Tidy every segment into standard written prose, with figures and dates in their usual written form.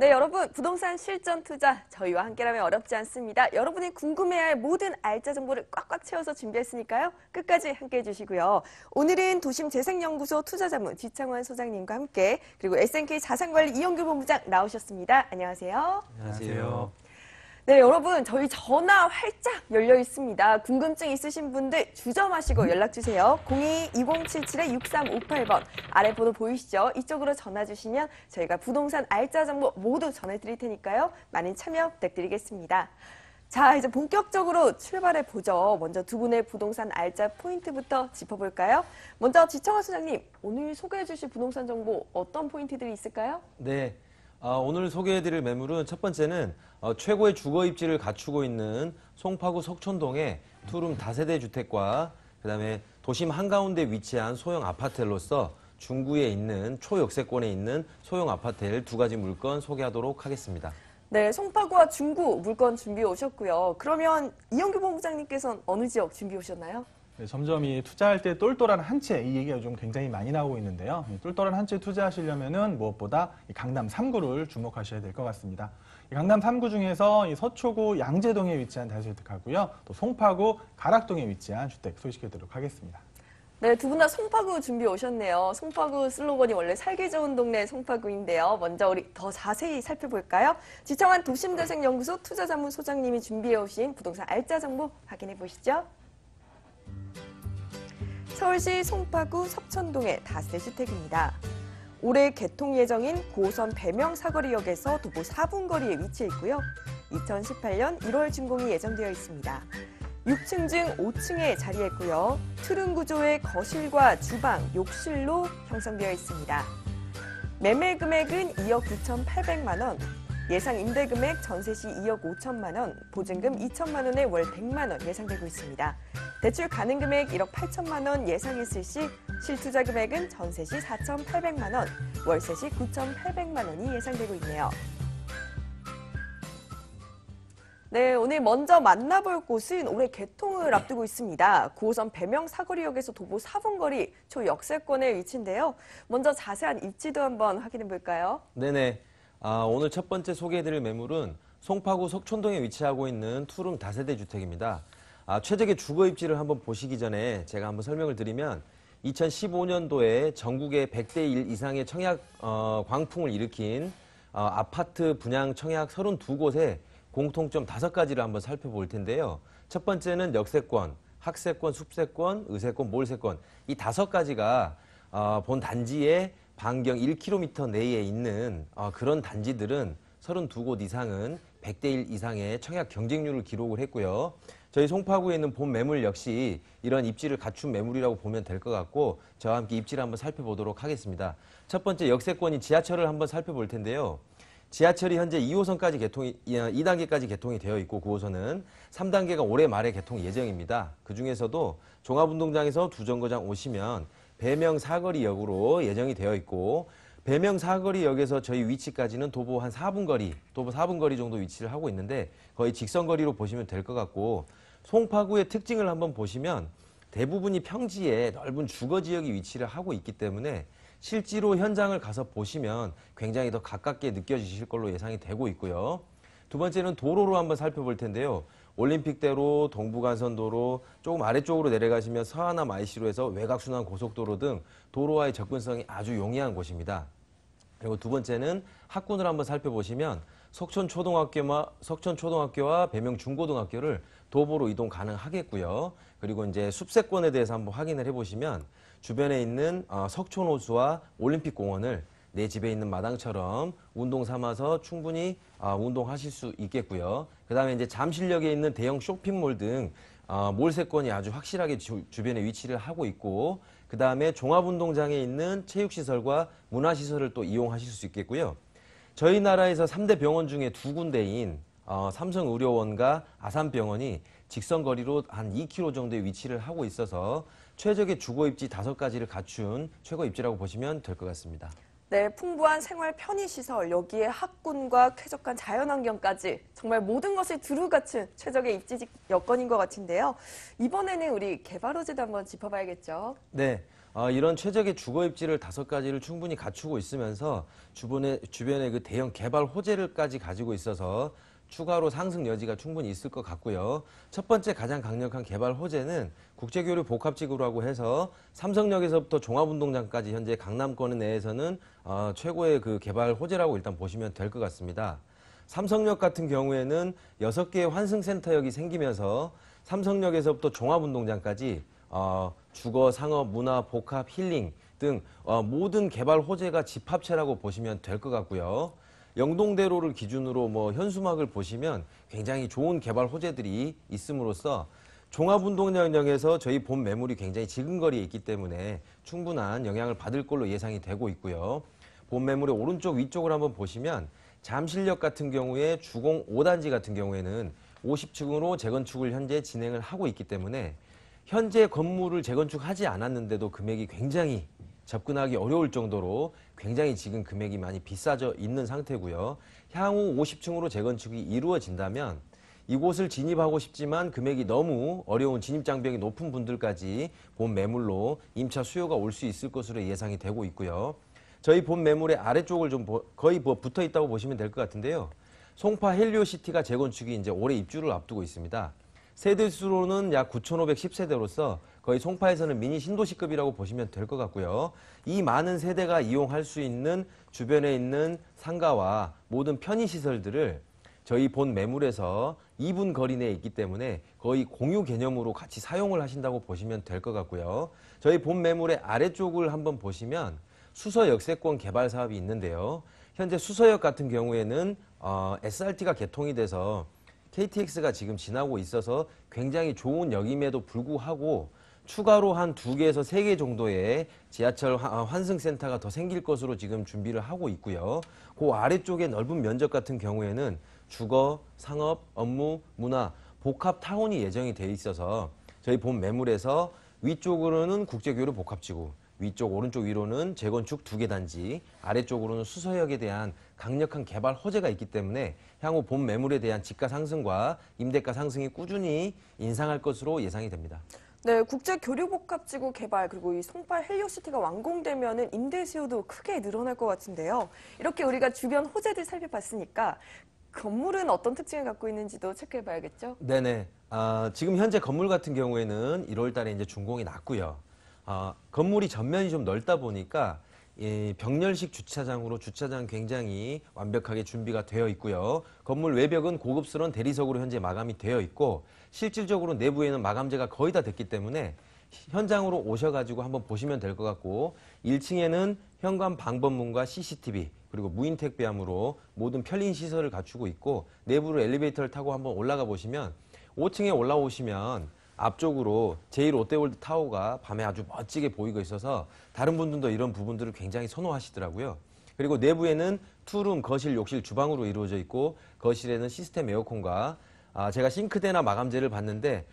네, 여러분, 부동산 실전 투자 저희와 함께라면 어렵지 않습니다. 여러분이 궁금해할 모든 알짜 정보를 꽉꽉 채워서 준비했으니까요. 끝까지 함께해 주시고요. 오늘은 도심재생연구소 투자자문 지창환 소장님과 함께 그리고 S&K 자산관리 이영규 본부장 나오셨습니다. 안녕하세요. 안녕하세요. 네, 여러분, 저희 전화 활짝 열려 있습니다. 궁금증 있으신 분들 주저마시고 연락주세요. 02-2077-6358번. 아래 번호 보이시죠? 이쪽으로 전화 주시면 저희가 부동산 알짜 정보 모두 전해드릴 테니까요. 많은 참여 부탁드리겠습니다. 자, 이제 본격적으로 출발해 보죠. 먼저 두 분의 부동산 알짜 포인트부터 짚어볼까요? 먼저 지청환 소장님, 오늘 소개해 주실 부동산 정보 어떤 포인트들이 있을까요? 네, 오늘 소개해드릴 매물은 첫 번째는 최고의 주거 입지를 갖추고 있는 송파구 석촌동의 투룸 다세대 주택과 그다음에 도심 한가운데 위치한 소형 아파트로서 중구에 있는 초역세권에 있는 소형 아파트를 두 가지 물건 소개하도록 하겠습니다. 네, 송파구와 중구 물건 준비해 오셨고요. 그러면 이영규 본부장님께서는 어느 지역 준비해 오셨나요? 네, 점점 이 투자할 때 똘똘한 한 채, 이 얘기가 좀 굉장히 많이 나오고 있는데요. 이 똘똘한 한 채 투자하시려면은 무엇보다 이 강남 3구를 주목하셔야 될 것 같습니다. 이 강남 3구 중에서 이 서초구 양재동에 위치한 다세대주택하고요. 또 송파구 가락동에 위치한 주택 소개시켜드리도록 하겠습니다. 네, 두 분 다 송파구 준비해 오셨네요. 송파구 슬로건이 원래 살기 좋은 동네 송파구인데요. 먼저 우리 더 자세히 살펴볼까요? 지청환 도심재생연구소 투자자문 소장님이 준비해 오신 부동산 알짜 정보 확인해 보시죠. 서울시 송파구 석천동의 다세대 주택입니다. 올해 개통 예정인 고선 배명 사거리역에서 도보 4분 거리에 위치해 있고요. 2018년 1월 준공이 예정되어 있습니다. 6층 중 5층에 자리했고요. 트름 구조의 거실과 주방, 욕실로 형성되어 있습니다. 매매 금액은 2억 9,800만 원, 예상 임대 금액 전세 시 2억 5천만 원, 보증금 2천만 원에 월 100만 원 예상되고 있습니다. 대출 가능 금액 1억 8천만 원 예상했을 시 실투자 금액은 전세 시 4,800만 원, 월세 시 9,800만 원이 예상되고 있네요. 네, 오늘 먼저 만나볼 곳은 올해 개통을 앞두고 있습니다. 9호선 배명 사거리역에서 도보 4분 거리 초역세권의 위치인데요. 먼저 자세한 입지도 한번 확인해 볼까요? 네네. 오늘 첫 번째 소개해드릴 매물은 송파구 석촌동에 위치하고 있는 투룸 다세대 주택입니다. 최적의 주거 입지를 한번 보시기 전에 제가 한번 설명을 드리면 2015년도에 전국에 100대 1 이상의 청약 광풍을 일으킨 아파트 분양 청약 32곳에 공통점 5가지를 한번 살펴볼 텐데요. 첫 번째는 역세권, 학세권, 숲세권, 의세권, 몰세권 이 5가지가 본 단지의 반경 1km 내에 있는 그런 단지들은 32곳 이상은 100대 1 이상의 청약 경쟁률을 기록을 했고요. 저희 송파구에 있는 본 매물 역시 이런 입지를 갖춘 매물이라고 보면 될 것 같고 저와 함께 입지를 한번 살펴보도록 하겠습니다. 첫 번째 역세권인 지하철을 한번 살펴볼 텐데요. 지하철이 현재 2호선까지 2단계까지 개통이 되어 있고 9호선은 3단계가 올해 말에 개통 예정입니다. 그중에서도 종합운동장에서 두 정거장 오시면 배명 사거리역으로 예정이 되어 있고 배명 사거리역에서 저희 위치까지는 도보 한 4분 거리, 도보 4분 거리 정도 위치를 하고 있는데 거의 직선거리로 보시면 될 것 같고 송파구의 특징을 한번 보시면 대부분이 평지에 넓은 주거지역이 위치를 하고 있기 때문에 실제로 현장을 가서 보시면 굉장히 더 가깝게 느껴지실 걸로 예상이 되고 있고요. 두 번째는 도로로 한번 살펴볼 텐데요. 올림픽대로, 동부간선도로, 조금 아래쪽으로 내려가시면 서하남 IC로 해서 외곽순환 고속도로 등 도로와의 접근성이 아주 용이한 곳입니다. 그리고 두 번째는 학군을 한번 살펴보시면 석천초등학교와 배명중고등학교를 도보로 이동 가능하겠고요. 그리고 이제 숲세권에 대해서 한번 확인을 해보시면 주변에 있는 석촌호수와 올림픽공원을 내 집에 있는 마당처럼 운동 삼아서 충분히 운동하실 수 있겠고요. 그 다음에 이제 잠실역에 있는 대형 쇼핑몰 등 몰세권이 아주 확실하게 주변에 위치를 하고 있고 그 다음에 종합운동장에 있는 체육시설과 문화시설을 또 이용하실 수 있겠고요. 저희 나라에서 3대 병원 중에 2군데인 삼성의료원과 아산병원이 직선거리로 한 2km 정도의 위치를 하고 있어서 최적의 주거입지 5가지를 갖춘 최고 입지라고 보시면 될 것 같습니다. 네, 풍부한 생활 편의시설, 여기에 학군과 쾌적한 자연환경까지 정말 모든 것이 두루 갖춘 최적의 입지 여건인 것 같은데요. 이번에는 우리 개발 호재도 한번 짚어봐야겠죠. 네, 이런 최적의 주거 입지를 5가지를 충분히 갖추고 있으면서 주변에 그 대형 개발 호재를까지 가지고 있어서 추가로 상승 여지가 충분히 있을 것 같고요. 첫 번째 가장 강력한 개발 호재는 국제교류 복합지구라고 해서 삼성역에서부터 종합운동장까지 현재 강남권 내에서는 최고의 그 개발 호재라고 일단 보시면 될 것 같습니다. 삼성역 같은 경우에는 6개의 환승센터역이 생기면서 삼성역에서부터 종합운동장까지 주거, 상업, 문화, 복합, 힐링 등 모든 개발 호재가 집합체라고 보시면 될 것 같고요. 영동대로를 기준으로 현수막을 보시면 굉장히 좋은 개발 호재들이 있음으로써 종합운동장역에서 저희 본 매물이 굉장히 지근거리에 있기 때문에 충분한 영향을 받을 걸로 예상이 되고 있고요. 본 매물의 오른쪽 위쪽을 한번 보시면 잠실역 같은 경우에 주공 5단지 같은 경우에는 50층으로 재건축을 현재 진행을 하고 있기 때문에 현재 건물을 재건축하지 않았는데도 금액이 굉장히 접근하기 어려울 정도로 굉장히 지금 금액이 많이 비싸져 있는 상태고요. 향후 50층으로 재건축이 이루어진다면 이곳을 진입하고 싶지만 금액이 너무 어려운 진입장벽이 높은 분들까지 본 매물로 임차 수요가 올 수 있을 것으로 예상이 되고 있고요. 저희 본 매물의 아래쪽을 좀 거의 붙어 있다고 보시면 될 것 같은데요. 송파 헬리오시티가 재건축이 이제 올해 입주를 앞두고 있습니다. 세대수로는 약 9,510세대로서 거의 송파에서는 미니 신도시급이라고 보시면 될 것 같고요. 이 많은 세대가 이용할 수 있는 주변에 있는 상가와 모든 편의시설들을 저희 본 매물에서 2분 거리 내에 있기 때문에 거의 공유 개념으로 같이 사용을 하신다고 보시면 될 것 같고요. 저희 본 매물의 아래쪽을 한번 보시면 수서 역세권 개발 사업이 있는데요. 현재 수서역 같은 경우에는 SRT가 개통이 돼서 KTX가 지금 지나고 있어서 굉장히 좋은 역임에도 불구하고 추가로 한 2개에서 3개 정도의 지하철 환승센터가 더 생길 것으로 지금 준비를 하고 있고요. 그 아래쪽에 넓은 면적 같은 경우에는 주거, 상업, 업무, 문화, 복합 타운이 예정이 돼 있어서 저희 본 매물에서 위쪽으로는 국제교류 복합지구, 위쪽 오른쪽 위로는 재건축 2개 단지, 아래쪽으로는 수서역에 대한 강력한 개발 호재가 있기 때문에 향후 본 매물에 대한 지가 상승과 임대가 상승이 꾸준히 인상할 것으로 예상이 됩니다. 네, 국제교류복합지구 개발 그리고 이 송파 헬리오시티가 완공되면은 임대 수요도 크게 늘어날 것 같은데요. 이렇게 우리가 주변 호재들 살펴봤으니까 건물은 어떤 특징을 갖고 있는지도 체크해봐야겠죠? 네네. 지금 현재 건물 같은 경우에는 1월 달에 이제 준공이 났고요. 건물이 전면이 좀 넓다 보니까 병렬식 주차장으로 주차장 굉장히 완벽하게 준비가 되어 있고요. 건물 외벽은 고급스러운 대리석으로 현재 마감이 되어 있고 실질적으로 내부에는 마감재가 거의 다 됐기 때문에 현장으로 오셔가지고 한번 보시면 될 것 같고 1층에는 현관 방범문과 CCTV 그리고 무인 택배함으로 모든 편린 시설을 갖추고 있고 내부로 엘리베이터를 타고 한번 올라가 보시면 5층에 올라오시면 앞쪽으로 제1롯데월드 타워가 밤에 아주 멋지게 보이고 있어서 다른 분들도 이런 부분들을 굉장히 선호하시더라고요. 그리고 내부에는 투룸, 거실, 욕실, 주방으로 이루어져 있고 거실에는 시스템 에어컨과 제가 싱크대나 마감재를 봤는데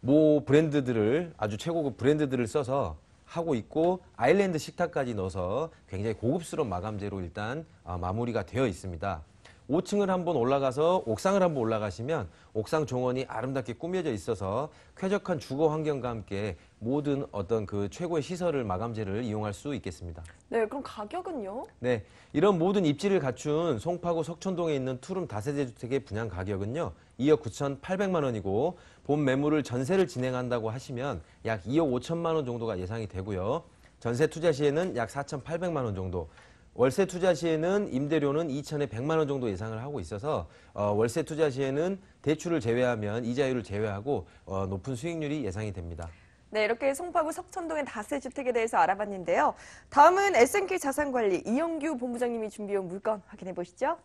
모 브랜드들을 아주 최고급 브랜드들을 써서 하고 있고 아일랜드 식탁까지 넣어서 굉장히 고급스러운 마감재로 일단 마무리가 되어 있습니다. 5층을 한번 올라가서 옥상을 한번 올라가시면 옥상 정원이 아름답게 꾸며져 있어서 쾌적한 주거 환경과 함께 모든 어떤 그 최고의 시설을 마감재를 이용할 수 있겠습니다. 네, 그럼 가격은요? 네, 이런 모든 입지를 갖춘 송파구 석촌동에 있는 투룸 다세대 주택의 분양 가격은요 2억 9,800만 원이고 본 매물을 전세를 진행한다고 하시면 약 2억 5천만 원 정도가 예상이 되고요. 전세 투자 시에는 약 4,800만 원 정도, 월세 투자 시에는 임대료는 2천에 100만 원 정도 예상을 하고 있어서 월세 투자 시에는 대출을 제외하면 이자율을 제외하고 높은 수익률이 예상이 됩니다. 네, 이렇게 송파구 석촌동의 다세주택에 대해서 알아봤는데요. 다음은 S&K 자산관리 이영규 본부장님이 준비해온 물건 확인해 보시죠.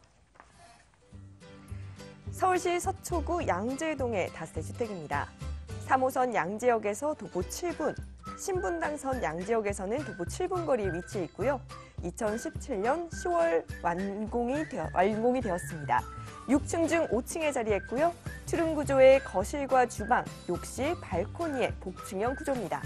서울시 서초구 양재동의 다세주택입니다. 3호선 양재역에서 도보 7분, 신분당선 양재역에서는 도보 7분 거리에 위치해 있고요. 2017년 10월 완공이 되었습니다. 6층 중 5층에 자리했고요. 트름 구조의 거실과 주방, 욕실, 발코니의 복층형 구조입니다.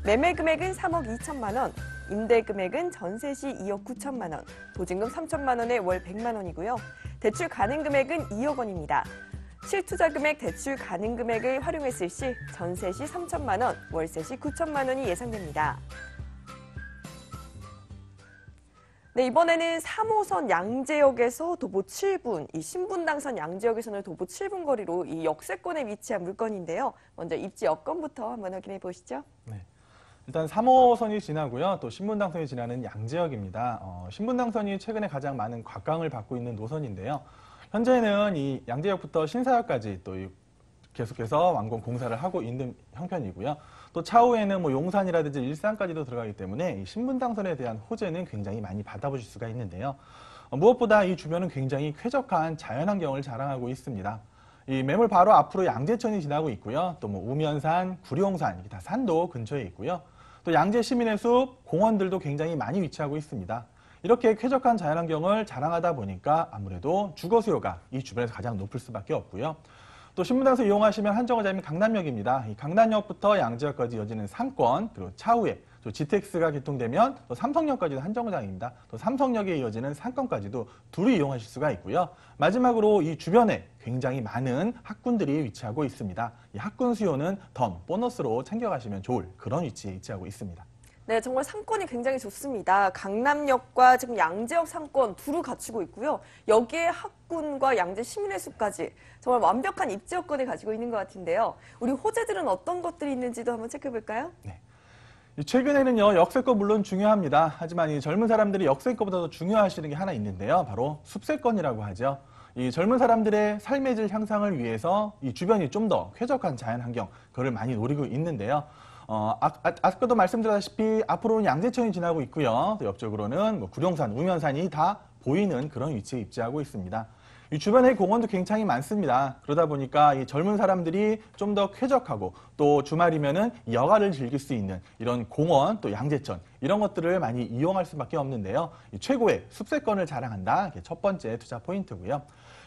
매매 금액은 3억 2천만 원, 임대 금액은 전세 시 2억 9천만 원, 보증금 3천만 원에 월 100만 원이고요. 대출 가능 금액은 2억 원입니다. 실투자 금액, 대출 가능 금액을 활용했을 시 전세 시 3천만 원, 월세 시 9천만 원이 예상됩니다. 네, 이번에는 3호선 양재역에서 도보 7분, 이 신분당선 양재역에서는 도보 7분 거리로 이 역세권에 위치한 물건인데요. 먼저 입지 여건부터 한번 확인해 보시죠. 네. 일단 3호선이 지나고요. 또 신분당선이 지나는 양재역입니다. 신분당선이 최근에 가장 많은 곽강을 받고 있는 노선인데요. 현재는 이 양재역부터 신사역까지 또 계속해서 완공 공사를 하고 있는 형편이고요. 또 차후에는 뭐 용산이라든지 일산까지도 들어가기 때문에 이 신분당선에 대한 호재는 굉장히 많이 받아보실 수가 있는데요. 무엇보다 이 주변은 굉장히 쾌적한 자연환경을 자랑하고 있습니다. 이 매물 바로 앞으로 양재천이 지나고 있고요. 또 뭐 우면산, 구룡산, 이게 다 산도 근처에 있고요. 또 양재 시민의 숲, 공원들도 굉장히 많이 위치하고 있습니다. 이렇게 쾌적한 자연환경을 자랑하다 보니까 아무래도 주거 수요가 이 주변에서 가장 높을 수밖에 없고요. 또 신분당선 이용하시면 한 정거장이 강남역입니다. 이 강남역부터 양재역까지 이어지는 상권, 그리고 차후에 또 GTX가 개통되면 또 삼성역까지도 한 정거장입니다. 또 삼성역에 이어지는 상권까지도 둘이 이용하실 수가 있고요. 마지막으로 이 주변에 굉장히 많은 학군들이 위치하고 있습니다. 이 학군 수요는 덤, 보너스로 챙겨가시면 좋을 그런 위치에 위치하고 있습니다. 네, 정말 상권이 굉장히 좋습니다. 강남역과 지금 양재역 상권 두루 갖추고 있고요. 여기에 학군과 양재 시민의 숲까지 정말 완벽한 입지 여건을 가지고 있는 것 같은데요. 우리 호재들은 어떤 것들이 있는지도 한번 체크해 볼까요? 네. 최근에는요, 역세권 물론 중요합니다. 하지만 이 젊은 사람들이 역세권보다 더 중요하시는 게 하나 있는데요. 바로 숲세권이라고 하죠. 이 젊은 사람들의 삶의 질 향상을 위해서 이 주변이 좀 더 쾌적한 자연환경, 그걸 많이 노리고 있는데요. 아까도 말씀드렸다시피 앞으로는 양재천이 지나고 있고요. 또 옆쪽으로는 뭐 구룡산, 우면산이 다 보이는 그런 위치에 입지하고 있습니다. 이 주변에 공원도 굉장히 많습니다. 그러다 보니까 이 젊은 사람들이 좀 더 쾌적하고 또 주말이면은 여가를 즐길 수 있는 이런 공원, 또 양재천 이런 것들을 많이 이용할 수밖에 없는데요. 이 최고의 숲세권을 자랑한다. 이게 첫 번째 투자 포인트고요.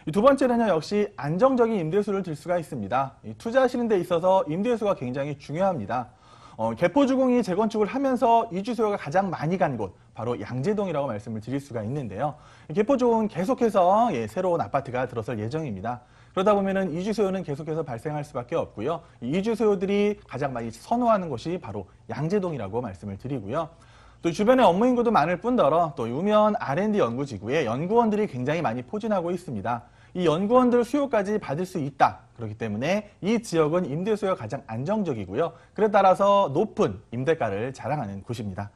이 두 번째는요, 역시 안정적인 임대수를 들 수가 있습니다. 이 투자하시는 데 있어서 임대수가 굉장히 중요합니다. 개포주공이 재건축을 하면서 이주 수요가 가장 많이 간 곳, 바로 양재동이라고 말씀을 드릴 수가 있는데요. 개포주공은 계속해서 새로운 아파트가 들어설 예정입니다. 그러다 보면은 이주 수요는 계속해서 발생할 수밖에 없고요. 이 이주 수요들이 가장 많이 선호하는 곳이 바로 양재동이라고 말씀을 드리고요. 또 주변에 업무 인구도 많을 뿐더러 또 우면 R&D 연구지구에 연구원들이 굉장히 많이 포진하고 있습니다. 이 연구원들 수요까지 받을 수 있다. 그렇기 때문에 이 지역은 임대 수요가 가장 안정적이고요. 그에 따라서 높은 임대가를 자랑하는 곳입니다.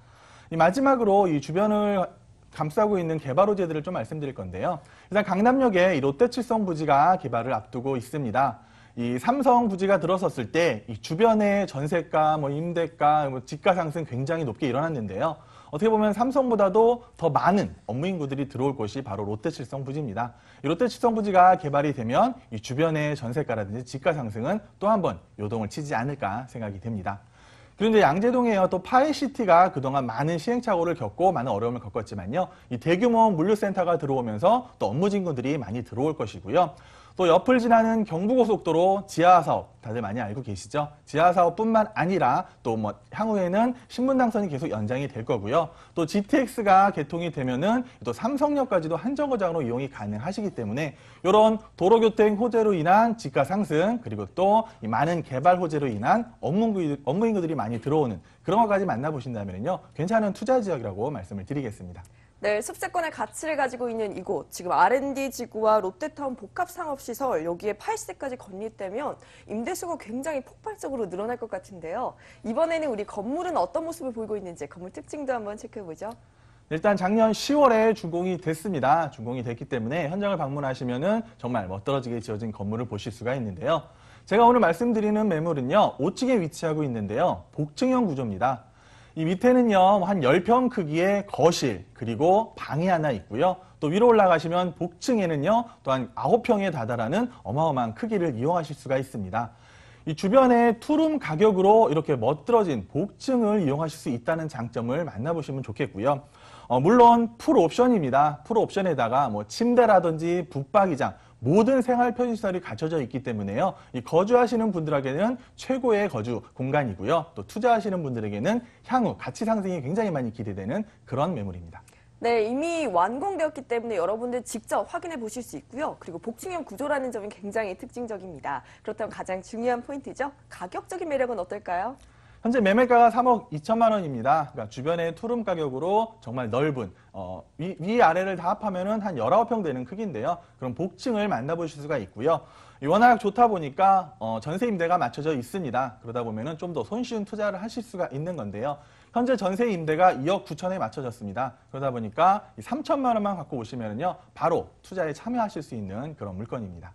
마지막으로 이 주변을 감싸고 있는 개발 호재들을 좀 말씀드릴 건데요. 일단 강남역에 이 롯데칠성 부지가 개발을 앞두고 있습니다. 이 삼성 부지가 들어섰을 때 이 주변의 전세가, 뭐 임대가, 뭐 집가 상승 굉장히 높게 일어났는데요. 어떻게 보면 삼성보다도 더 많은 업무 인구들이 들어올 곳이 바로 롯데칠성 부지입니다. 이 롯데칠성 부지가 개발이 되면 이 주변의 전세가라든지 집가 상승은 또 한 번 요동을 치지 않을까 생각이 됩니다. 그런데 양재동에요, 또 파이시티가 그동안 많은 시행착오를 겪고 많은 어려움을 겪었지만요, 이 대규모 물류센터가 들어오면서 또 업무 진구들이 많이 들어올 것이고요. 또 옆을 지나는 경부고속도로 지하사업 다들 많이 알고 계시죠? 지하사업뿐만 아니라 또 뭐 향후에는 신분당선이 계속 연장이 될 거고요. 또 GTX가 개통이 되면은 또 삼성역까지도 한 정거장으로 이용이 가능하시기 때문에 이런 도로교통 호재로 인한 집가 상승, 그리고 또 이 많은 개발 호재로 인한 업무 인구들이 많이 들어오는 그런 것까지 만나보신다면요, 괜찮은 투자 지역이라고 말씀을 드리겠습니다. 네, 숲세권의 가치를 가지고 있는 이곳, 지금 R&D 지구와 롯데타운 복합상업시설, 여기에 80세까지 건립되면 임대수가 굉장히 폭발적으로 늘어날 것 같은데요. 이번에는 우리 건물은 어떤 모습을 보이고 있는지 건물 특징도 한번 체크해보죠. 일단 작년 10월에 준공이 됐습니다. 준공이 됐기 때문에 현장을 방문하시면은 정말 멋들어지게 지어진 건물을 보실 수가 있는데요. 제가 오늘 말씀드리는 매물은요, 5층에 위치하고 있는데요, 복층형 구조입니다. 이 밑에는요, 한 10평 크기의 거실, 그리고 방이 하나 있고요. 또 위로 올라가시면 복층에는요, 또한 9평에 다다라는 어마어마한 크기를 이용하실 수가 있습니다. 이 주변에 투룸 가격으로 이렇게 멋들어진 복층을 이용하실 수 있다는 장점을 만나보시면 좋겠고요. 물론 풀옵션입니다. 풀옵션에다가 뭐 침대라든지 붙박이장, 모든 생활 편의시설이 갖춰져 있기 때문에요, 이 거주하시는 분들에게는 최고의 거주 공간이고요. 또 투자하시는 분들에게는 향후 가치 상승이 굉장히 많이 기대되는 그런 매물입니다. 네, 이미 완공되었기 때문에 여러분들 직접 확인해 보실 수 있고요. 그리고 복층형 구조라는 점이 굉장히 특징적입니다. 그렇다면 가장 중요한 포인트죠. 가격적인 매력은 어떨까요? 현재 매매가가 3억 2천만 원입니다. 그러니까 주변에 투룸 가격으로 정말 넓은 위아래를 다 합하면은 한 19평 되는 크기인데요. 그럼 복층을 만나보실 수가 있고요. 워낙 좋다 보니까 전세 임대가 맞춰져 있습니다. 그러다 보면은 좀 더 손쉬운 투자를 하실 수가 있는 건데요. 현재 전세 임대가 2억 9천에 맞춰졌습니다. 그러다 보니까 3천만 원만 갖고 오시면은요, 바로 투자에 참여하실 수 있는 그런 물건입니다.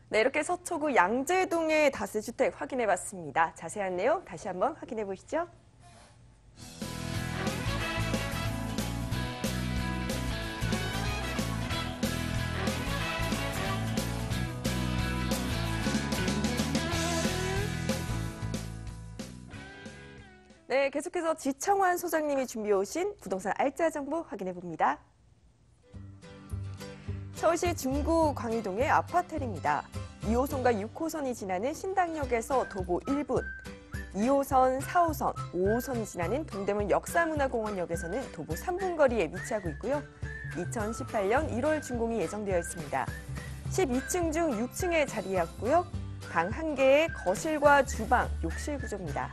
네, 이렇게 서초구 양재동의 다세주택 확인해 봤습니다. 자세한 내용 다시 한번 확인해 보시죠. 네, 계속해서 지청환 소장님이 준비해 오신 부동산 알짜 정보 확인해 봅니다. 서울시 중구 광희동의 아파텔입니다. 2호선과 6호선이 지나는 신당역에서 도보 1분, 2호선, 4호선, 5호선이 지나는 동대문 역사문화공원역에서는 도보 3분 거리에 위치하고 있고요. 2018년 1월 준공이 예정되어 있습니다. 12층 중 6층에 자리했고요. 방 1개에 거실과 주방, 욕실 구조입니다.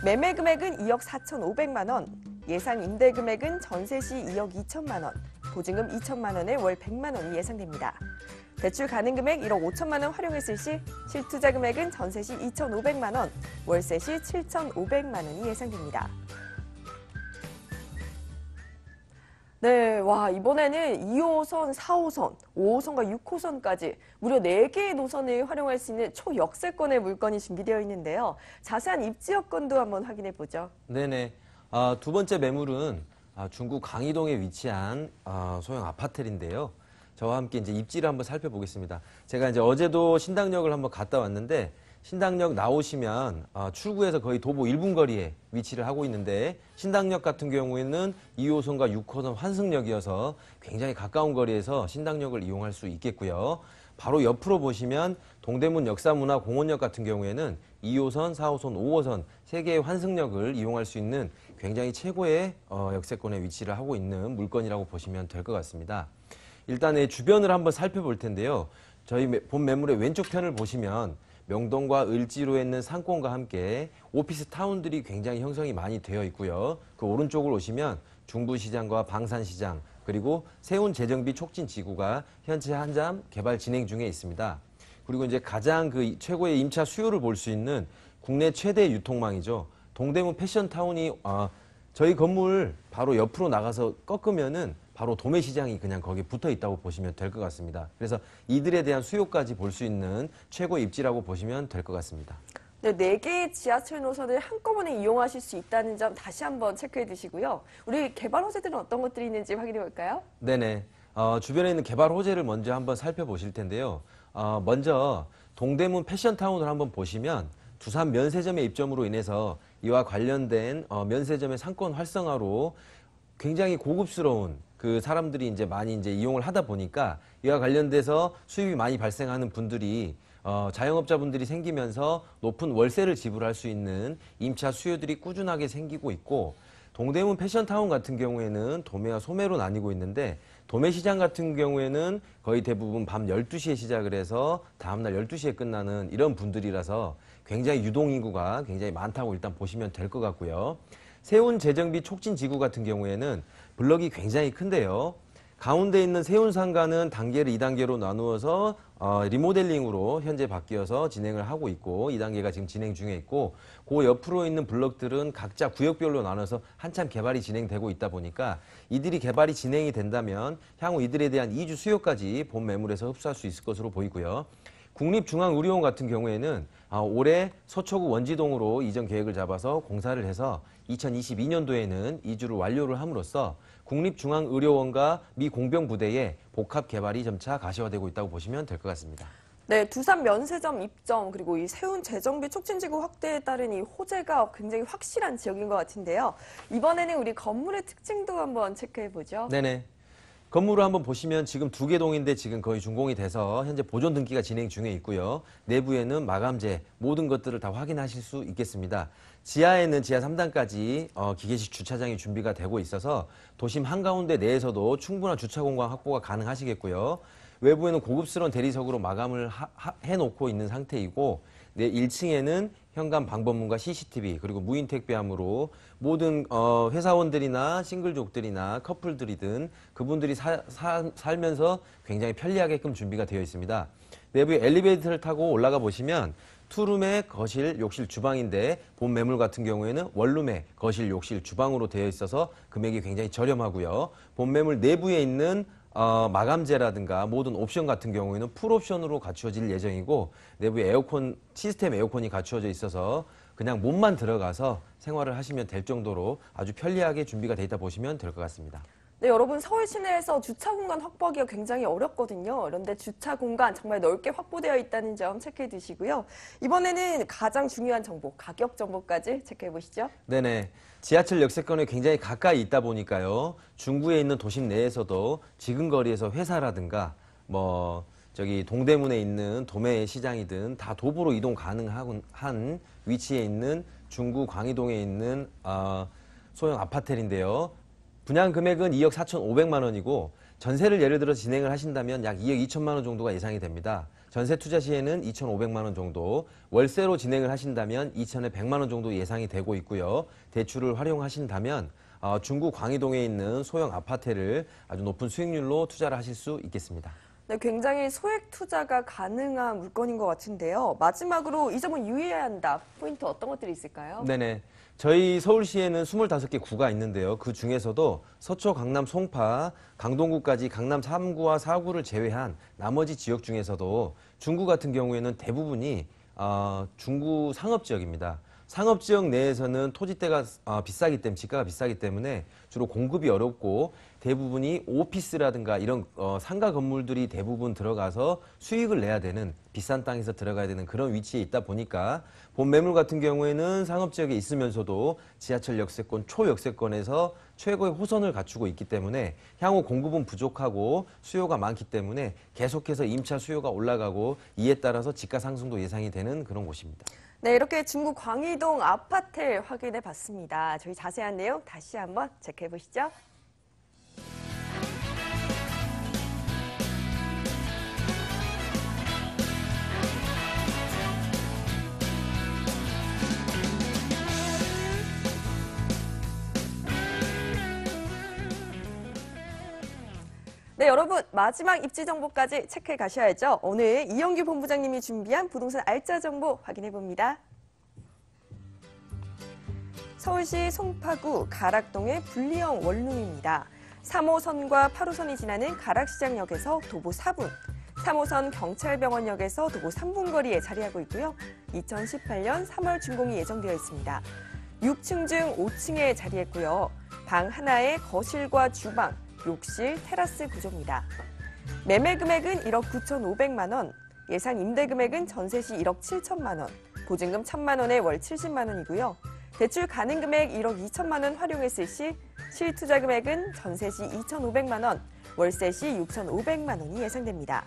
매매 금액은 2억 4,500만 원, 예상 임대 금액은 전세 시 2억 2천만 원, 보증금 2천만 원에 월 100만 원이 예상됩니다. 대출 가능 금액 1억 5천만 원 활용했을 시 실투자 금액은 전세 시 2,500만 원, 월세 시 7,500만 원이 예상됩니다. 네, 와, 이번에는 2호선, 4호선, 5호선과 6호선까지 무려 4개의 노선을 활용할 수 있는 초역세권의 물건이 준비되어 있는데요. 자세한 입지 여건도 한번 확인해 보죠. 네네. 두 번째 매물은 중구 강희동에 위치한 소형 아파트인데요. 저와 함께 이제 입지를 한번 살펴보겠습니다. 제가 이제 어제도 신당역을 한번 갔다 왔는데 신당역 나오시면 출구에서 거의 도보 1분 거리에 위치를 하고 있는데 신당역 같은 경우에는 2호선과 6호선 환승역이어서 굉장히 가까운 거리에서 신당역을 이용할 수 있겠고요. 바로 옆으로 보시면 동대문 역사문화공원역 같은 경우에는 2호선, 4호선, 5호선 3개의 환승역을 이용할 수 있는 굉장히 최고의 역세권에 위치를 하고 있는 물건이라고 보시면 될 것 같습니다. 일단 주변을 한번 살펴볼 텐데요. 저희 본 매물의 왼쪽 편을 보시면 명동과 을지로에 있는 상권과 함께 오피스 타운들이 굉장히 형성이 많이 되어 있고요. 그 오른쪽으로 오시면 중부시장과 방산시장 그리고 세운 재정비 촉진 지구가 현재 한참 개발 진행 중에 있습니다. 그리고 이제 가장 그 최고의 임차 수요를 볼 수 있는 국내 최대 유통망이죠. 동대문 패션타운이 저희 건물 바로 옆으로 나가서 꺾으면은 바로 도매시장이 그냥 거기 붙어 있다고 보시면 될 것 같습니다. 그래서 이들에 대한 수요까지 볼 수 있는 최고 입지라고 보시면 될 것 같습니다. 네, 4개의 지하철 노선을 한꺼번에 이용하실 수 있다는 점 다시 한번 체크해 두시고요. 우리 개발 호재들은 어떤 것들이 있는지 확인해 볼까요? 네네. 주변에 있는 개발 호재를 먼저 한번 살펴보실 텐데요. 먼저 동대문 패션타운을 한번 보시면 두산 면세점의 입점으로 인해서 이와 관련된 면세점의 상권 활성화로 굉장히 고급스러운 그 사람들이 이제 많이 이제 이용을 하다 보니까 이와 관련돼서 수입이 많이 발생하는 분들이 자영업자분들이 생기면서 높은 월세를 지불할 수 있는 임차 수요들이 꾸준하게 생기고 있고 동대문 패션타운 같은 경우에는 도매와 소매로 나뉘고 있는데 도매시장 같은 경우에는 거의 대부분 밤 12시에 시작을 해서 다음날 12시에 끝나는 이런 분들이라서 굉장히 유동인구가 굉장히 많다고 일단 보시면 될 것 같고요. 세운 재정비 촉진 지구 같은 경우에는 블럭이 굉장히 큰데요. 가운데 있는 세운 상가는 단계를 2단계로 나누어서 리모델링으로 현재 바뀌어서 진행을 하고 있고 2단계가 지금 진행 중에 있고 그 옆으로 있는 블럭들은 각자 구역별로 나눠서 한참 개발이 진행되고 있다 보니까 이들이 개발이 진행이 된다면 향후 이들에 대한 이주 수요까지 본 매물에서 흡수할 수 있을 것으로 보이고요. 국립중앙의료원 같은 경우에는 올해 서초구 원지동으로 이전 계획을 잡아서 공사를 해서 2022년도에는 이주를 완료를 함으로써 국립중앙의료원과 미 공병부대의 복합 개발이 점차 가시화되고 있다고 보시면 될 것 같습니다. 네, 두산 면세점 입점 그리고 이 세운 재정비 촉진지구 확대에 따른 이 호재가 굉장히 확실한 지역인 것 같은데요. 이번에는 우리 건물의 특징도 한번 체크해 보죠. 네네. 건물을 한번 보시면 지금 2개 동인데 지금 거의 준공이 돼서 현재 보존 등기가 진행 중에 있고요. 내부에는 마감재 모든 것들을 다 확인하실 수 있겠습니다. 지하에는 지하 3단까지 기계식 주차장이 준비가 되고 있어서 도심 한가운데 내에서도 충분한 주차 공간 확보가 가능하시겠고요. 외부에는 고급스러운 대리석으로 마감을 해놓고 있는 상태이고, 네, 1층에는 현관 방범문과 CCTV 그리고 무인 택배함으로 모든 회사원들이나 싱글족들이나 커플들이든 그분들이 살면서 굉장히 편리하게끔 준비가 되어 있습니다. 내부에 엘리베이터를 타고 올라가 보시면 투룸의 거실, 욕실, 주방인데 본 매물 같은 경우에는 원룸의 거실, 욕실, 주방으로 되어 있어서 금액이 굉장히 저렴하고요. 본 매물 내부에 있는 마감재라든가 모든 옵션 같은 경우에는 풀옵션으로 갖추어질 예정이고, 내부에 에어컨, 시스템 에어컨이 갖추어져 있어서 그냥 몸만 들어가서 생활을 하시면 될 정도로 아주 편리하게 준비가 돼 있다 보시면 될 것 같습니다. 네, 여러분 서울 시내에서 주차 공간 확보하기가 굉장히 어렵거든요. 그런데 주차 공간 정말 넓게 확보되어 있다는 점 체크해 두시고요. 이번에는 가장 중요한 정보, 가격 정보까지 체크해 보시죠. 네네. 지하철 역세권에 굉장히 가까이 있다 보니까요. 중구에 있는 도심 내에서도 지근거리에서 회사라든가 동대문에 있는 도매 시장이든 다 도보로 이동 가능한 위치에 있는 중구 광희동에 있는 소형 아파트인데요. 분양 금액은 2억 4,500만 원이고 전세를 예를 들어 진행을 하신다면 약 2억 2천만 원 정도가 예상이 됩니다. 전세 투자 시에는 2,500만 원 정도, 월세로 진행을 하신다면 2천에 100만 원 정도 예상이 되고 있고요. 대출을 활용하신다면 중구 광희동에 있는 소형 아파트를 아주 높은 수익률로 투자를 하실 수 있겠습니다. 네, 굉장히 소액 투자가 가능한 물건인 것 같은데요. 마지막으로 이 점은 유의해야 한다. 포인트 어떤 것들이 있을까요? 네네. 저희 서울시에는 25개 구가 있는데요. 그 중에서도 서초, 강남, 송파, 강동구까지 강남 3구와 4구를 제외한 나머지 지역 중에서도 중구 같은 경우에는 대부분이 중구 상업지역입니다. 상업지역 내에서는 토지대가 비싸기 때문에, 지가가 비싸기 때문에 주로 공급이 어렵고 대부분이 오피스라든가 이런 상가 건물들이 대부분 들어가서 수익을 내야 되는, 비싼 땅에서 들어가야 되는 그런 위치에 있다 보니까 본 매물 같은 경우에는 상업지역에 있으면서도 지하철 역세권, 초역세권에서 최고의 호선을 갖추고 있기 때문에 향후 공급은 부족하고 수요가 많기 때문에 계속해서 임차 수요가 올라가고 이에 따라서 지가 상승도 예상이 되는 그런 곳입니다. 네, 이렇게 중구 광희동 아파트 확인해 봤습니다. 저희 자세한 내용 다시 한번 체크해 보시죠. 네, 여러분 마지막 입지 정보까지 체크해 가셔야죠. 오늘 이영규 본부장님이 준비한 부동산 알짜 정보 확인해 봅니다. 서울시 송파구 가락동의 분리형 원룸입니다. 3호선과 8호선이 지나는 가락시장역에서 도보 4분, 3호선 경찰병원역에서 도보 3분 거리에 자리하고 있고요. 2018년 3월 준공이 예정되어 있습니다. 6층 중 5층에 자리했고요. 방 하나에 거실과 주방, 욕실, 테라스 구조입니다. 매매 금액은 1억 9,500만 원, 예상 임대 금액은 전세 시 1억 7천만 원, 보증금 1,000만 원에 월 70만 원이고요. 대출 가능 금액 1억 2천만 원 활용했을 시 실투자 금액은 전세 시 2,500만 원, 월세 시 6,500만 원이 예상됩니다.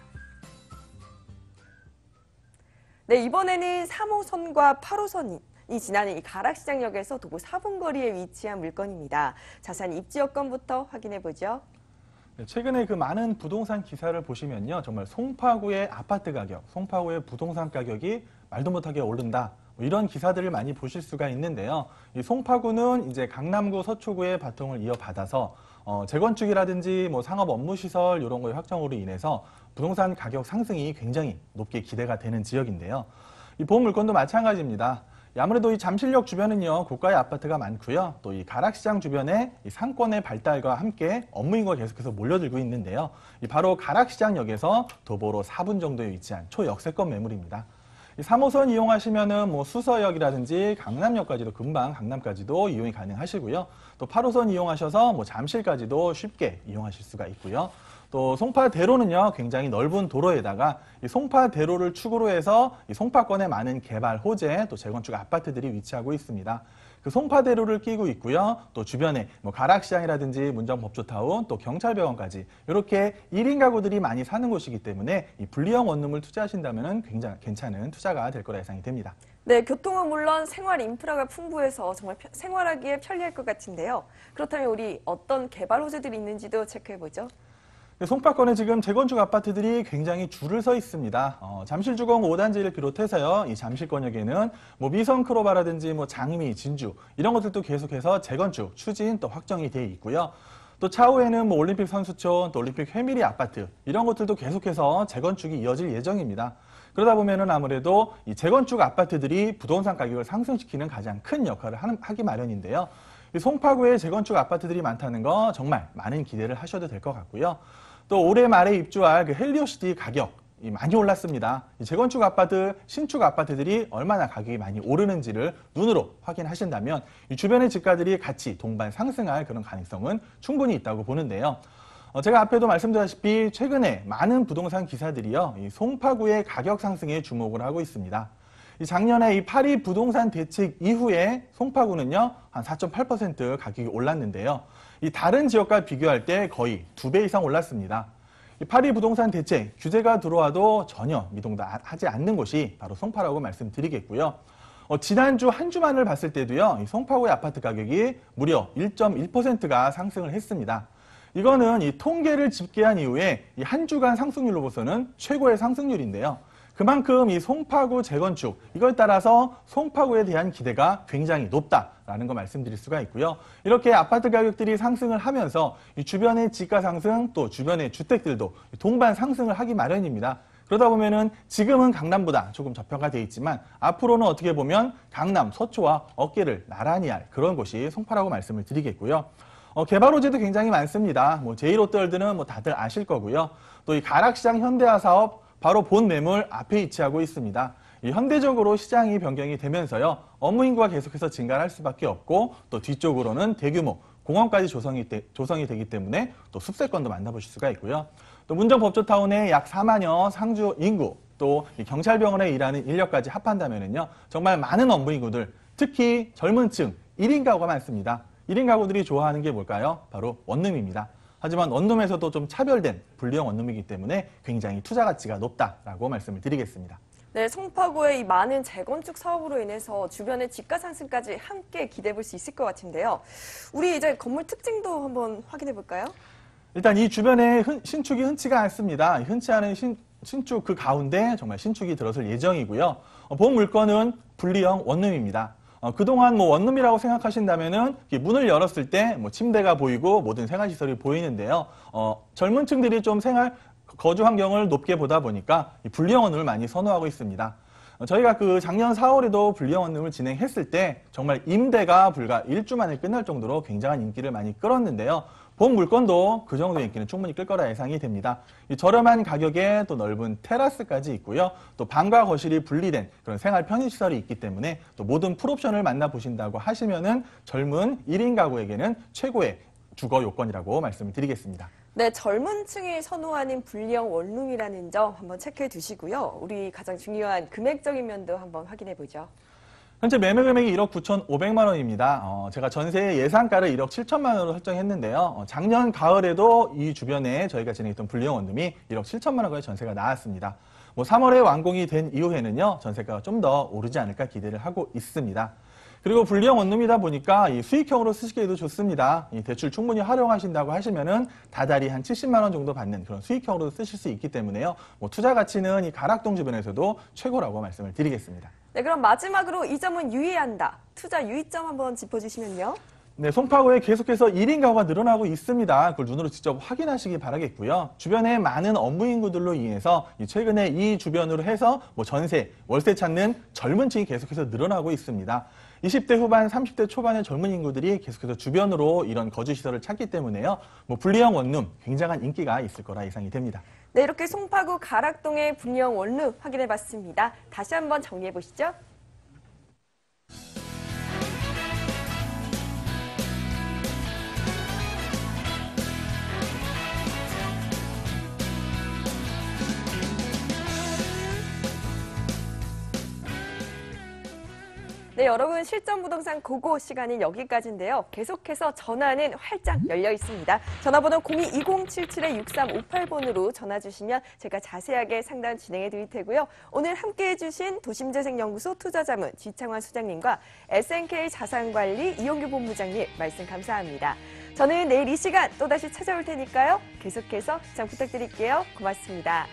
네, 이번에는 3호선과 8호선이 지나는 이 가락시장역에서 도보 4분 거리에 위치한 물건입니다. 자세한 입지 여건부터 확인해 보죠. 최근에 그 많은 부동산 기사를 보시면요. 정말 송파구의 아파트 가격, 송파구의 부동산 가격이 말도 못하게 오른다. 이런 기사들을 많이 보실 수가 있는데요. 이 송파구는 이제 강남구, 서초구의 바통을 이어받아서 재건축이라든지 상업 업무 시설 이런 거의 확정으로 인해서 부동산 가격 상승이 굉장히 높게 기대가 되는 지역인데요. 이 본 물건도 마찬가지입니다. 아무래도 이 잠실역 주변은요, 고가의 아파트가 많고요. 또 이 가락시장 주변에 이 상권의 발달과 함께 업무 인구가 계속해서 몰려들고 있는데요. 이 바로 가락시장역에서 도보로 4분 정도에 위치한 초역세권 매물입니다. 이 3호선 이용하시면은 수서역이라든지 강남역까지도 금방 강남까지도 이용이 가능하시고요. 또 8호선 이용하셔서 잠실까지도 쉽게 이용하실 수가 있고요. 또 송파대로는요, 굉장히 넓은 도로에다가 이 송파대로를 축으로 해서 이 송파권에 많은 개발 호재 또 재건축 아파트들이 위치하고 있습니다. 그 송파대로를 끼고 있고요. 또 주변에 뭐 가락시장이라든지 문정법조타운, 또 경찰병원까지 이렇게 1인 가구들이 많이 사는 곳이기 때문에 이 분리형 원룸을 투자하신다면 굉장히 괜찮은 투자가 될 거라 예상이 됩니다. 네, 교통은 물론 생활 인프라가 풍부해서 정말 생활하기에 편리할 것 같은데요. 그렇다면 우리 어떤 개발 호재들이 있는지도 체크해보죠. 송파권에 지금 재건축 아파트들이 굉장히 줄을 서 있습니다. 잠실주공 5단지를 비롯해서요, 이 잠실권역에는 뭐 미성크로바라든지 뭐 장미, 진주 이런 것들도 계속해서 재건축 추진 또 확정이 돼 있고요. 또 차후에는 뭐 올림픽 선수촌, 또 올림픽 회밀리 아파트 이런 것들도 계속해서 재건축이 이어질 예정입니다. 그러다 보면은 아무래도 이 재건축 아파트들이 부동산 가격을 상승시키는 가장 큰 역할을 하기 마련인데요. 이 송파구에 재건축 아파트들이 많다는 거 정말 많은 기대를 하셔도 될 것 같고요. 또 올해 말에 입주할 그 헬리오시티 가격이 많이 올랐습니다. 이 재건축 아파트, 신축 아파트들이 얼마나 가격이 많이 오르는지를 눈으로 확인하신다면 이 주변의 집가들이 같이 동반 상승할 그런 가능성은 충분히 있다고 보는데요. 제가 앞에도 말씀드렸다시피 최근에 많은 부동산 기사들이요, 이 송파구의 가격 상승에 주목을 하고 있습니다. 작년에 이 파리 부동산 대책 이후에 송파구는요, 한 4.8% 가격이 올랐는데요. 이 다른 지역과 비교할 때 거의 2배 이상 올랐습니다. 이 파리 부동산 대책 규제가 들어와도 전혀 미동하지 않는 곳이 바로 송파라고 말씀드리겠고요. 지난주 한 주만을 봤을 때도요, 이 송파구의 아파트 가격이 무려 1.1%가 상승을 했습니다. 이거는 이 통계를 집계한 이후에 이 한 주간 상승률로 봐서는 최고의 상승률인데요. 그만큼 이 송파구 재건축, 이걸 따라서 송파구에 대한 기대가 굉장히 높다라는 거 말씀드릴 수가 있고요. 이렇게 아파트 가격들이 상승을 하면서 이 주변의 집가 상승, 또 주변의 주택들도 동반 상승을 하기 마련입니다. 그러다 보면은 지금은 강남보다 조금 저평가 돼 있지만 앞으로는 어떻게 보면 강남, 서초와 어깨를 나란히 할 그런 곳이 송파라고 말씀을 드리겠고요. 개발 호재도 굉장히 많습니다. 뭐 제1롯데월드는 뭐 다들 아실 거고요. 또 이 가락시장 현대화 사업 바로 본 매물 앞에 위치하고 있습니다. 이 현대적으로 시장이 변경이 되면서요, 업무 인구가 계속해서 증가할 수밖에 없고 또 뒤쪽으로는 대규모 공원까지 조성이 되기 때문에 또 숲세권도 만나보실 수가 있고요. 또 문정법조타운에 약 4만여 상주 인구, 또 이 경찰병원에 일하는 인력까지 합한다면은요, 정말 많은 업무 인구들, 특히 젊은 층 1인 가구가 많습니다. 1인 가구들이 좋아하는 게 뭘까요? 바로 원룸입니다. 하지만 원룸에서도 좀 차별된 분리형 원룸이기 때문에 굉장히 투자 가치가 높다라고 말씀을 드리겠습니다. 네, 송파구의 이 많은 재건축 사업으로 인해서 주변의 집가 상승까지 함께 기대해 볼 수 있을 것 같은데요. 우리 이제 건물 특징도 한번 확인해 볼까요? 일단 이 주변에 신축이 흔치가 않습니다. 흔치 않은 신축 그 가운데 정말 신축이 들어설 예정이고요. 본 물건은 분리형 원룸입니다. 그동안 뭐 원룸이라고 생각하신다면은 문을 열었을 때 뭐 침대가 보이고 모든 생활시설이 보이는데요. 젊은 층들이 좀 거주 환경을 높게 보다 보니까 이 분리형 원룸을 많이 선호하고 있습니다. 저희가 그 작년 4월에도 분리형 원룸을 진행했을 때 정말 임대가 불과 1주 만에 끝날 정도로 굉장한 인기를 많이 끌었는데요. 본 물건도 그 정도 인기는 충분히 끌 거라 예상이 됩니다. 이 저렴한 가격에 또 넓은 테라스까지 있고요. 또 방과 거실이 분리된 그런 생활 편의시설이 있기 때문에 또 모든 풀옵션을 만나보신다고 하시면은 젊은 1인 가구에게는 최고의 주거 요건이라고 말씀을 드리겠습니다. 네, 젊은 층이 선호하는 분리형 원룸이라는 점 한번 체크해 두시고요. 우리 가장 중요한 금액적인 면도 한번 확인해 보죠. 현재 매매 금액이 1억 9,500만 원입니다. 제가 전세 예상가를 1억 7천만 원으로 설정했는데요. 작년 가을에도 이 주변에 저희가 진행했던 분리형 원룸이 1억 7천만 원까지 전세가 나왔습니다. 뭐 3월에 완공이 된 이후에는요, 전세가가 좀 더 오르지 않을까 기대를 하고 있습니다. 그리고 분리형 원룸이다 보니까 이 수익형으로 쓰시기에도 좋습니다. 이 대출 충분히 활용하신다고 하시면은 다달이 한 70만 원 정도 받는 그런 수익형으로 쓰실 수 있기 때문에요. 뭐 투자 가치는 이 가락동 주변에서도 최고라고 말씀을 드리겠습니다. 네, 그럼 마지막으로 이 점은 유의한다. 투자 유의점 한번 짚어주시면요. 네, 송파구에 계속해서 1인 가구가 늘어나고 있습니다. 그걸 눈으로 직접 확인하시기 바라겠고요. 주변에 많은 업무 인구들로 인해서 최근에 이 주변으로 해서 뭐 전세, 월세 찾는 젊은 층이 계속해서 늘어나고 있습니다. 20대 후반, 30대 초반의 젊은 인구들이 계속해서 주변으로 이런 거주시설을 찾기 때문에요. 뭐 분리형 원룸 굉장한 인기가 있을 거라 예상이 됩니다. 네, 이렇게 송파구 가락동의 분리형 원룸 확인해 봤습니다. 다시 한번 정리해 보시죠. 네, 여러분 실전 부동산 고고 시간은 여기까지인데요. 계속해서 전화는 활짝 열려 있습니다. 전화번호 02-2077-6358번으로 전화 주시면 제가 자세하게 상담 진행해 드릴 테고요. 오늘 함께해 주신 도심재생연구소 투자자문 지창환 소장님과 SNK 자산관리 이용규 본부장님 말씀 감사합니다. 저는 내일 이 시간 또다시 찾아올 테니까요. 계속해서 시청 부탁드릴게요. 고맙습니다.